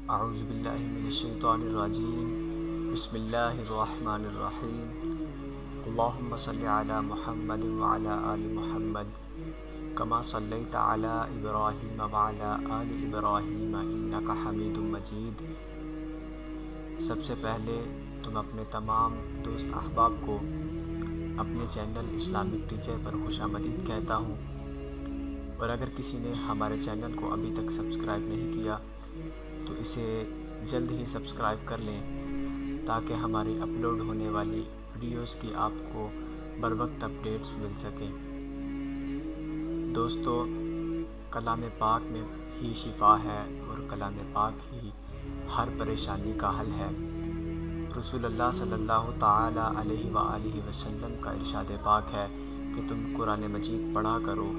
اعوذ باللہ من الشیطان الرجیم بسم اللہ الرحمن الرحیم اللہم صلی علی محمد وعلی آل محمد کما صلیت علی ابراہیم وعلی آل ابراہیم انک حمید مجید۔ سب سے پہلے تم اپنے تمام دوست احباب کو اپنے چینل اسلامک ٹیچر پر خوش آمدید کہتا ہوں، اور اگر کسی نے ہمارے چینل کو ابھی تک سبسکرائب نہیں کیا تو اسے جلد ہی سبسکرائب کر لیں تاکہ ہماری اپلوڈ ہونے والی ویڈیوز کی آپ کو بر وقت اپڈیٹس مل سکیں۔ دوستو، کلام پاک میں ہی شفا ہے اور کلام پاک ہی ہر پریشانی کا حل ہے۔ رسول اللہ صلی اللہ تعالی علیہ وآلہ وسلم کا ارشاد پاک ہے کہ تم قرآن مجید پڑھا کرو،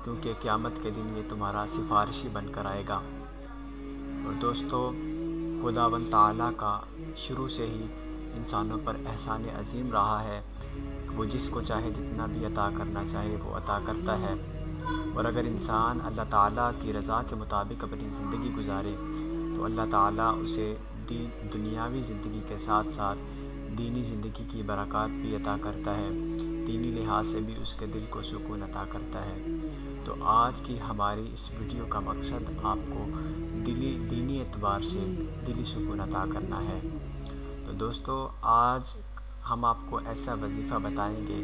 کیونکہ قیامت کے دن یہ تمہارا سفارشی بن کر آئے گا۔ اور دوستو، خداوند تعالیٰ کا شروع سے ہی انسانوں پر احسان عظیم رہا ہے کہ وہ جس کو چاہے جتنا بھی عطا کرنا چاہے وہ عطا کرتا ہے، اور اگر انسان اللہ تعالیٰ کی رضا کے مطابق اپنی زندگی گزارے تو اللہ تعالیٰ اسے دنیاوی زندگی کے ساتھ ساتھ دینی زندگی کی برکات بھی عطا کرتا ہے، دینی لحاظ سے بھی اس کے دل کو سکون عطا کرتا ہے۔ تو آج کی ہماری اس ویڈیو کا مقصد آپ کو دینی اعتبار سے دلی سکون عطا کرنا ہے۔ تو دوستو، آج ہم آپ کو ایسا وظیفہ بتائیں گے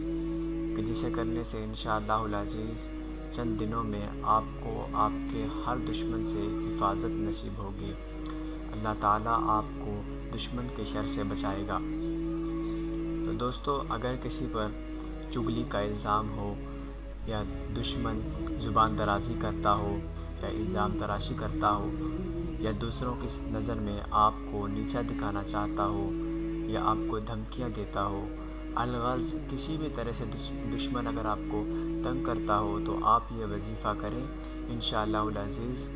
کہ جسے کرنے سے انشاءاللہ العزیز چند دنوں میں آپ کو آپ کے ہر دشمن سے حفاظت نصیب ہوگی۔ اللہ تعالیٰ آپ کو دشمن کے شر سے بچائے گا۔ تو دوستو، اگر کسی پر چغلی کا الزام ہو یا دشمن زبان درازی کرتا ہو یا الزام تراشی کرتا ہو یا دوسروں کی نظر میں آپ کو نیچا دکھانا چاہتا ہو یا آپ کو دھمکیاں دیتا ہو، الغرض کسی بھی طرح سے دشمن اگر آپ کو تنگ کرتا ہو تو آپ یہ وظیفہ کریں، انشاءاللہ العزیز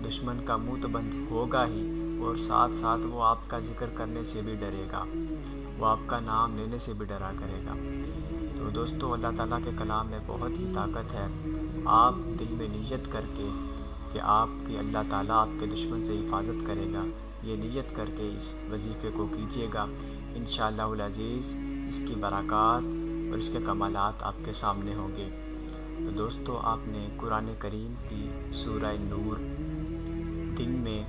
دشمن کا منہ تو بند ہوگا ہی، اور ساتھ ساتھ وہ آپ کا ذکر کرنے سے بھی ڈرے گا، وہ آپ کا نام لینے سے بھی ڈرا کرے گا۔ تو دوستو، اللہ تعالیٰ کے کلام میں بہت ہی طاقت ہے۔ آپ دل میں نیت کر کے کہ آپ کی اللہ تعالیٰ آپ کے دشمن سے حفاظت کرے گا، یہ نیت کر کے اس وظیفے کو کیجیے گا، انشاءاللہ العزیز اس کی برکات اور اس کے کمالات آپ کے سامنے ہوں گے۔ تو دوستو، آپ نے قرآن کریم کی سورہ نور دن میں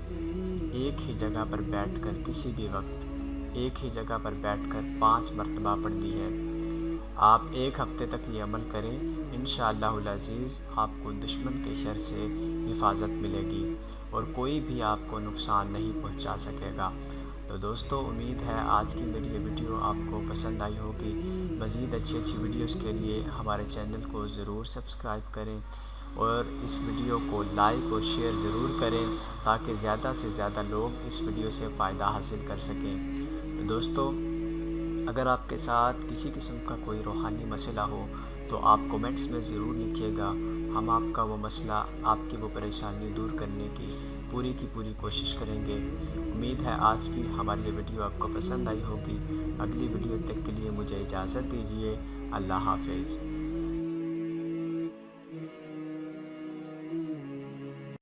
ایک ہی جگہ پر بیٹھ کر کسی بھی وقت ایک ہی جگہ پر بیٹھ کر 5 مرتبہ پڑھ دی ہے۔ آپ ایک ہفتے تک یہ عمل کریں، انشاءاللہ العزیز آپ کو دشمن کے شر سے حفاظت ملے گی اور کوئی بھی آپ کو نقصان نہیں پہنچا سکے گا۔ تو دوستو، امید ہے آج کی میری یہ ویڈیو آپ کو پسند آئی ہوگی۔ مزید اچھی ویڈیوز کے لیے ہمارے چینل کو ضرور سبسکرائب کریں اور اس ویڈیو کو لائک اور شیئر ضرور کریں تاکہ زیادہ سے زیادہ لوگ اس ویڈیو سے فائدہ حاصل کر سکیں۔ تو دوستو، اگر آپ کے ساتھ کسی قسم کا کوئی روحانی مسئلہ ہو تو آپ کومنٹس میں ضرور لکھیے گا، ہم آپ کا وہ مسئلہ، آپ کی وہ پریشانی دور کرنے کی پوری کوشش کریں گے۔ امید ہے آج کی ہماری یہ ویڈیو آپ کو پسند آئی ہوگی۔ اگلی ویڈیو تک کے لیے مجھے اجازت دیجیے۔ اللہ حافظ۔